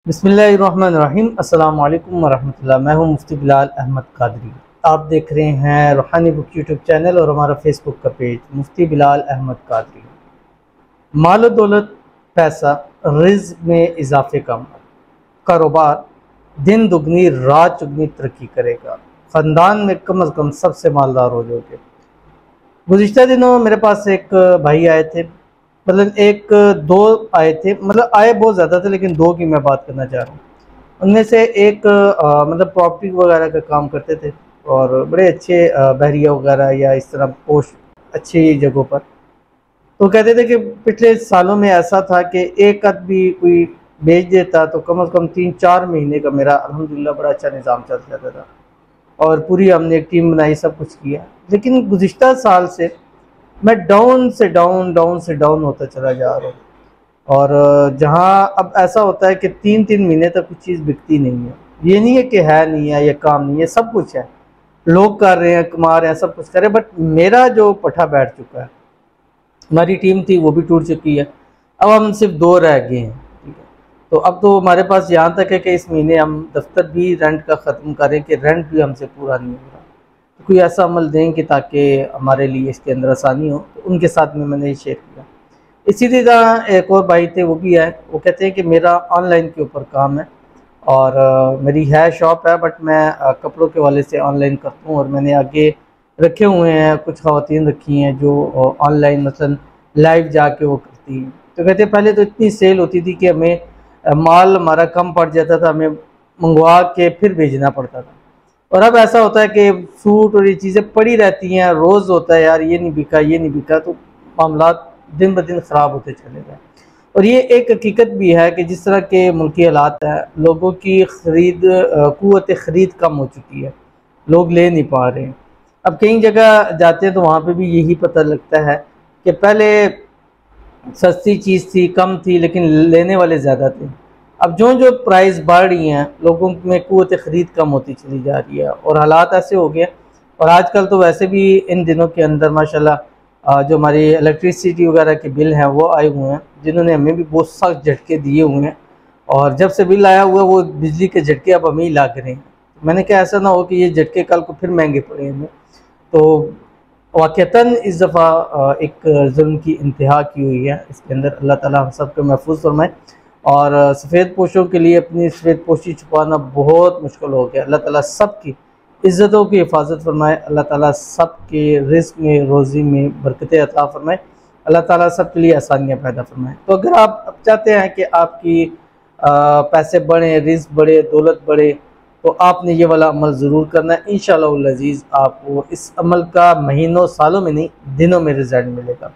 बिस्मिल्लाहिर्रहमानिर्रहीम। अस्सलाम वालेकुम वरहमतुल्लाह। मैं हूं मुफ्ती बिलाल अहमद कादरी। आप देख रहे हैं रूहानी बुक यूट्यूब चैनल और हमारा फेसबुक का पेज मुफ्ती बिलाल अहमद कादरी। माल दौलत, पैसा, रिज़्क़ में इजाफे का अमल, कारोबार दिन दुगनी रात चुगनी तरक्की करेगा। ख़ानदान में कम अज़ कम सबसे मालदार हो जाओगे। गुज़िश्ता दिनों मेरे पास एक भाई आए थे, मतलब एक दो आए थे, मतलब आए बहुत ज़्यादा थे लेकिन दो की मैं बात करना चाह रहा हूँ। उनमें से एक मतलब प्रॉपर्टी वगैरह का काम करते थे और बड़े अच्छे बहरिया वगैरह या इस तरह पोस्ट अच्छी जगहों पर। तो कहते थे कि पिछले सालों में ऐसा था कि एक आध भी कोई बेच देता तो कम से कम 3-4 महीने का मेरा अल्हम्दुलिल्लाह बड़ा अच्छा निज़ाम चल जाता था और पूरी हमने एक टीम बनाई, सब कुछ किया। लेकिन गुज़िश्ता साल से मैं डाउन से डाउन होता चला जा रहा हूँ और जहाँ अब ऐसा होता है कि 3-3 महीने तक कुछ चीज़ बिकती नहीं है। ये नहीं है कि है नहीं है या काम नहीं है, सब कुछ है, लोग कर रहे हैं, कमा रहे हैं, सब कुछ कर रहे हैं, बट मेरा जो पट्टा बैठ चुका है। हमारी टीम थी वो भी टूट चुकी है, अब हम सिर्फ 2 रह गए हैं। ठीक है, तो अब तो हमारे पास यहाँ तक है कि इस महीने हम दफ्तर भी रेंट का ख़त्म करें कि रेंट भी हमसे पूरा नहीं हो रहा। तो कोई ऐसा अमल दें कि ताकि हमारे लिए इसके अंदर आसानी हो। तो उनके साथ में मैंने ये शेयर किया। इसी तरह एक और भाई थे, वो भी आए, वो कहते हैं कि मेरा ऑनलाइन के ऊपर काम है और मेरी है शॉप है, बट मैं कपड़ों के वाले से ऑनलाइन करता हूँ और मैंने आगे रखे हुए हैं, कुछ ख़वातीन रखी हैं जो ऑनलाइन मतलब लाइव जाके वो करती हैं। तो कहते हैं पहले तो इतनी सेल होती थी कि हमें माल हमारा कम पड़ जाता था, हमें मंगवा के फिर भेजना पड़ता था। और अब ऐसा होता है कि फ्रूट और ये चीज़ें पड़ी रहती हैं, रोज़ होता है यार ये नहीं बिका, ये नहीं बिका, तो मामलात दिन ब दिन ख़राब होते चले गए। और ये एक हकीकत भी है कि जिस तरह के मुल्की हालात हैं, लोगों की क़ुव्वत ख़रीद कम हो चुकी है, लोग ले नहीं पा रहे हैं। अब कई जगह जाते हैं तो वहाँ पे भी यही पता लगता है कि पहले सस्ती चीज़ थी, कम थी, लेकिन लेने वाले ज़्यादा थे। अब जो जो प्राइस बढ़ रही हैं, लोगों में क़ुव्वत ख़रीद कम होती चली जा रही है और हालात ऐसे हो गए। और आजकल तो वैसे भी इन दिनों के अंदर माशाल्लाह जो हमारी इलेक्ट्रिसिटी वगैरह के बिल हैं वो आए हुए हैं, जिन्होंने हमें भी बहुत सख्त झटके दिए हुए हैं। और जब से बिल आया हुआ वो बिजली के झटके अब हमें ही लग रहे हैं। मैंने कहा ऐसा ना हो कि ये झटके कल को फिर महंगे पड़े हमें। तो वाक़तन इस दफ़ा एक जुल्म की इंतहा की हुई है इसके अंदर। अल्लाह ताला हम सब को महफूज फरमाए। और सफ़ेद पोशों के लिए अपनी सफ़ेद पोशी छुपाना बहुत मुश्किल हो गया। अल्लाह ताला सब की इज़्ज़तों की हिफाजत फरमाए। अल्लाह ताला सब के रिज़्क़ में, रोज़ी में बरकतें अता फरमाए। अल्लाह ताला सब के लिए आसानियाँ पैदा फरमाए। तो अगर आप चाहते हैं कि आपकी पैसे बढ़ें, रिज़्क़ बढ़े, दौलत बढ़े, तो आपने ये वाला अमल ज़रूर करना है। इंशाअल्लाहुल अज़ीज़ आपको इस अमल का महीनों सालों में नहीं, दिनों में रिज़ल्ट मिलेगा।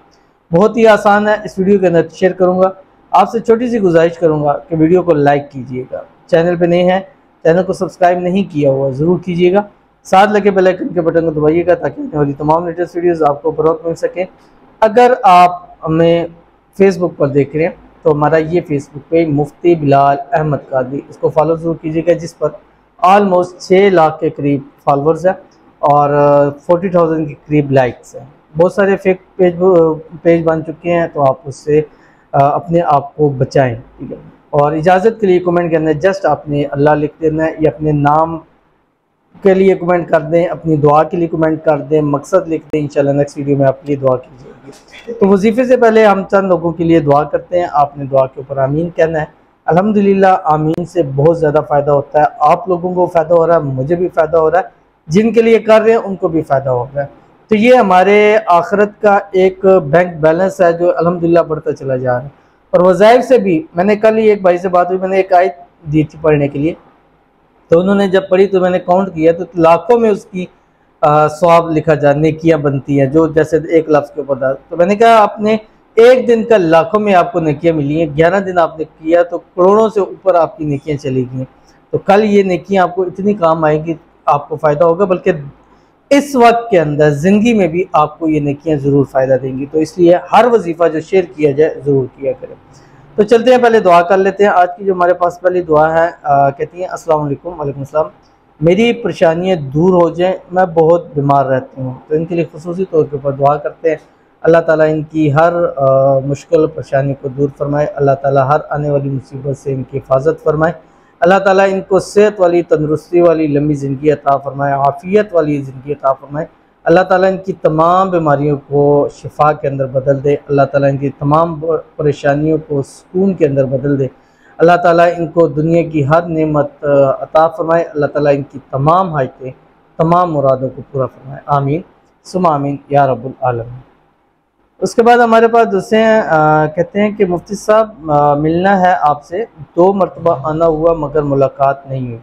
बहुत ही आसान है, इस वीडियो के अंदर शेयर करूँगा। आपसे छोटी सी गुजारिश करूँगा कि वीडियो को लाइक कीजिएगा, चैनल पे नए हैं, चैनल को सब्सक्राइब नहीं किया हुआ ज़रूर कीजिएगा, साथ लगे बेल आइकन के बटन को दबाइएगा ताकि आने वाली तमाम लेटेस्ट वीडियोज़ आपको फ़ौरन मिल सकें। अगर आप हमें फेसबुक पर देख रहे हैं तो हमारा ये फेसबुक पेज मुफ्ती बिलाल अहमद कादरी, इसको फॉलो ज़रूर कीजिएगा, जिस पर ऑलमोस्ट 6 लाख के करीब फॉलोअर्स हैं और 40,000 के करीब लाइक्स हैं। बहुत सारे फेक पेज बन चुके हैं, तो आप उससे अपने आप को बचाएं। ठीक है, और इजाज़त के लिए कमेंट के अंदर जस्ट आपने अल्लाह लिख देना है या अपने नाम के लिए कमेंट कर दें, अपनी दुआ के लिए कमेंट कर दें, मकसद लिख दें। इंशाल्लाह नेक्स्ट वीडियो में आपके लिए दुआ की जाएगी। तो वजीफ़े से पहले हम चंद लोगों के लिए दुआ करते हैं। आपने दुआ के ऊपर आमीन कहना है। अल्हम्दुलिल्लाह आमीन से बहुत ज़्यादा फ़ायदा होता है। आप लोगों को फ़ायदा हो रहा है, मुझे भी फ़ायदा हो रहा है, जिनके लिए कर रहे हैं उनको भी फ़ायदा हो रहा है। तो ये हमारे आखिरत का एक बैंक बैलेंस है जो अल्हम्दुलिल्लाह बढ़ता चला जा रहा है। और वज़ाइफ से भी, मैंने कल ही एक भाई से बात हुई, मैंने एक आयत दी थी पढ़ने के लिए, तो उन्होंने जब पढ़ी तो मैंने काउंट किया तो लाखों में उसकी सवाब लिखा जा, नेकियां बनती हैं, जो जैसे एक लफ्ज़ के ऊपर। तो मैंने कहा आपने एक दिन का लाखों में आपको नेकियां मिली हैं, 11 दिन आपने किया तो करोड़ों से ऊपर आपकी नेकियां चली गई हैं। तो कल ये नेकियां आपको इतनी काम आएंगी, आपको फ़ायदा होगा, बल्कि इस वक्त के अंदर ज़िंदगी में भी आपको ये नेकियां ज़रूर फ़ायदा देंगी। तो इसलिए हर वजीफ़ा जो शेयर किया जाए ज़रूर किया करें। तो चलते हैं, पहले दुआ कर लेते हैं। आज की जो हमारे पास पहली दुआ है, कहती हैं अस्सलाम वालेकुम। वालेकुम सलाम। मेरी परेशानियाँ दूर हो जाएं, मैं बहुत बीमार रहती हूँ, तो इनके लिए खुसूसी तौर के ऊपर दुआ करते हैं। अल्लाह ताला इनकी हर मुश्किल परेशानी को दूर फरमाए। अल्लाह ताला हर आने वाली मुसीबत से इनकी हिफाजत फरमाए। अल्लाह ताला इनको सेहत वाली, तंदुरुस्ती वाली लंबी ज़िंदगी अता फरमाए, आफ़ियत वाली ज़िंदगी अता फरमाए। अल्लाह ताला इनकी तमाम बीमारियों को शिफा के अंदर बदल दे। अल्लाह ताला इनकी तमाम परेशानियों को सुकून के अंदर बदल दे। अल्लाह ताला इनको दुनिया की हर नेमत अता फरमाए। अल्लाह ताला इनकी तमाम हाजतें, तमाम मुरादों को पूरा फरमाए। आमीन सुम्मा आमीन या रब्बुल आलमीन। उसके बाद हमारे पास दूसरे कहते हैं कि मुफ्ती साहब मिलना है आपसे, 2 मरतबा आना हुआ मगर मुलाकात नहीं हुई।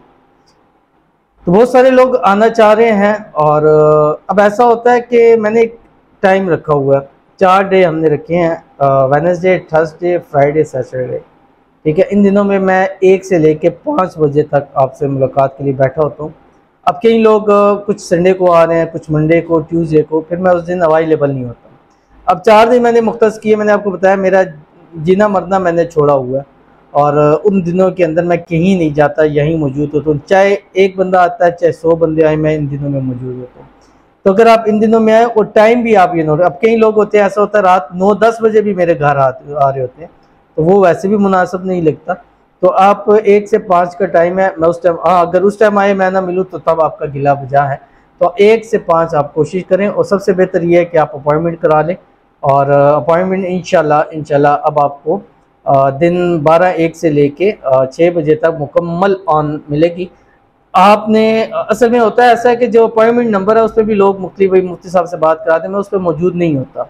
तो बहुत सारे लोग आना चाह रहे हैं और अब ऐसा होता है कि मैंने एक टाइम रखा हुआ है, 4 डे हमने रखे हैं, वेडनेसडे, थर्सडे, फ्राइडे, सैटरडे। ठीक है, इन दिनों में मैं 1 से लेके 5 बजे तक आपसे मुलाकात के लिए बैठा होता हूँ। अब कई लोग कुछ संडे को आ रहे हैं, कुछ मंडे को, ट्यूसडे को, फिर मैं उस दिन अवेलेबल नहीं होता। अब 4 दिन मैंने मुख्तस किए। मैंने आपको बताया मेरा जीना मरना मैंने छोड़ा हुआ है और उन दिनों के अंदर मैं कहीं नहीं जाता, यहीं मौजूद होता हूँ। चाहे एक बंदा आता है, चाहे 100 बंदे आए, मैं इन दिनों में मौजूद होता हूँ। तो अगर आप इन दिनों में आए और टाइम भी आप ये नोट, अब कई लोग होते हैं, ऐसा होता है रात 9-10 बजे भी मेरे घर आ रहे होते हैं, तो वो वैसे भी मुनासिब नहीं लगता। तो आप 1 से 5 का टाइम है, मैं उस टाइम, हाँ अगर उस टाइम आए मैं ना मिलूँ तो तब आपका गिला बजा है। तो 1 से 5 आप कोशिश करें और सबसे बेहतर ये है कि आप अपॉइंटमेंट करा लें और अपॉइंटमेंट इंशाल्लाह अब आपको दिन 12-1 से लेके 6 बजे तक मुकम्मल ऑन मिलेगी। आपने असल में होता है ऐसा है कि जो अपॉइंटमेंट नंबर है उस पर भी लोग मुख्तलिफ भाई मुफ्ती साहब से बात कराते हैं, मैं उस पर मौजूद नहीं होता।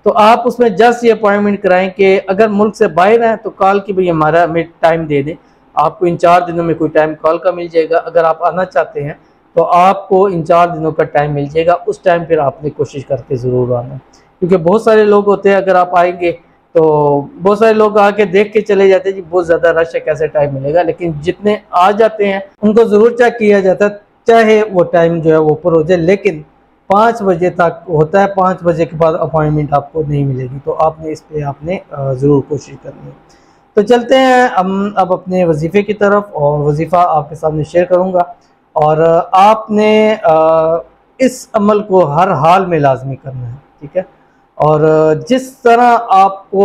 तो आप उसमें जस्ट ये अपॉइंटमेंट कराएं कि अगर मुल्क से बाहर हैं तो कॉल की भाई हमारा हमें टाइम दे दें, आपको इन 4 दिनों में कोई टाइम कॉल का मिल जाएगा। अगर आप आना चाहते हैं तो आपको इन 4 दिनों का टाइम मिल जाएगा, उस टाइम फिर आपने कोशिश करके ज़रूर आना, क्योंकि बहुत सारे लोग होते हैं, अगर आप आएंगे तो बहुत सारे लोग आके देख के चले जाते हैं जी बहुत ज़्यादा रश है, कैसे टाइम मिलेगा। लेकिन जितने आ जाते हैं उनको ज़रूर चेक किया जाता है, चाहे वो टाइम जो है वो ऊपर हो जाए, लेकिन 5 बजे तक होता है। 5 बजे के बाद अपॉइंटमेंट आपको नहीं मिलेगी, तो आपने इस पर आपने ज़रूर कोशिश करनी है। तो चलते हैं हम अब अपने वजीफ़े की तरफ, और वजीफ़ा आपके सामने शेयर करूँगा। और आपने इस अमल को हर हाल में लाजमी करना है, ठीक है। और जिस तरह आपको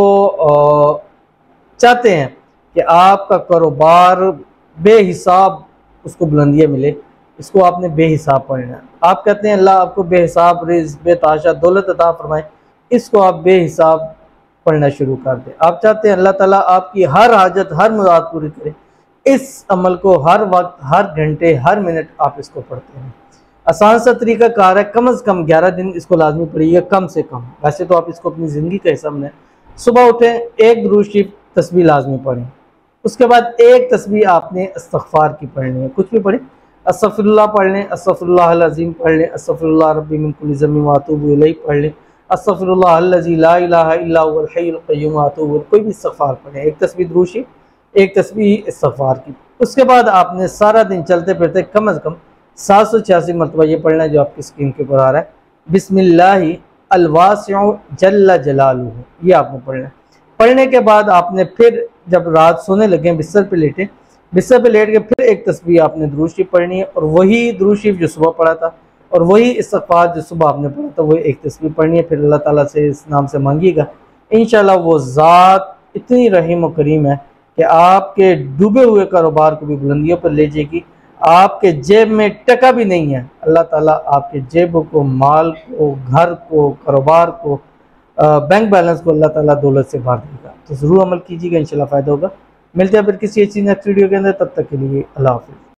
चाहते हैं कि आपका कारोबार बेहिसाब उसको बुलंदियाँ मिले, इसको आपने बेहिसाब पढ़ना है। आप कहते हैं अल्लाह आपको बेहिसाब रिज़्क़, बेताशा दौलत अता फरमाए, इसको आप बेहिसाब पढ़ना शुरू कर दें। आप चाहते हैं अल्लाह ताला आपकी हर हाजत, हर मुराद पूरी करे, इस अमल को हर वक्त, हर घंटे, हर मिनट आप इसको पढ़ते हैं। आसान सा तरीका कार है, कम से कम 11 दिन इसको लाजमी पढ़िए, कम से कम। वैसे तो आप इसको अपनी ज़िंदगी का हिस्सा बनाएं। सुबह उठें, 1 दुरूद शरीफ तस्बीह लाजमी पढ़ें। उसके बाद 1 तस्बीह आपने इस्तिग़फ़ार की पढ़नी है, कुछ भी पढ़ें। अस्तग़फ़िरुल्लाह पढ़ लें, अस्तग़फ़िरुल्लाहल अज़ीम पढ़ लें, अस्तग़फ़िरुल्लाह रब्बी मिन कुल्लि ज़ंबिन व अतूबु इलैहि पढ़ लें, अस्तग़फ़िरुल्लाहल्लज़ी ला इलाहा इल्ला हुवल हय्युल क़य्यूम व अतूबु इलैहि, कोई भी इस्तिग़फ़ार पढ़ें। 1 तस्बीह दुरूद शरीफ, 1 तस्बीह इस्तिग़फ़ार की। उसके बाद आपने सारा दिन चलते फिरते कम से कम 786 मरतबा ये पढ़ना है जो आपकी स्क्रीन के ऊपर आ रहा है, बिस्मिल्लाहि अल वासिउ जल्ल जलालुहु, ये आपने पढ़ना है। पढ़ने के बाद आपने फिर जब रात सोने लगे बिस्तर पे लेटे, बिस्तर पे लेट के फिर 1 तस्बीह आपने दुरूद शरीफ पढ़नी है, और वही दुरूद शरीफ जो सुबह पढ़ा था और वही इस्तिग़फ़ार जो सुबह आपने पढ़ा था वही 1 तस्बीह पढ़नी है। फिर अल्लाह ताला से इस नाम से मांगिएगा, इंशाल्लाह वो ज़ात इतनी रहीम और करीम है कि आपके डूबे हुए कारोबार को भी बुलंदियों पर ले जाएगी। आपके जेब में टका भी नहीं है, अल्लाह ताला आपके जेब को, माल को, घर को, कारोबार को, बैंक बैलेंस को अल्लाह ताला दौलत से भर देगा। तो ज़रूर अमल कीजिएगा, इंशाल्लाह फ़ायदा होगा। मिलते हैं फिर किसी अच्छी नेक्स्ट वीडियो के अंदर, तब तक के लिए अल्लाह हाफ़िज़।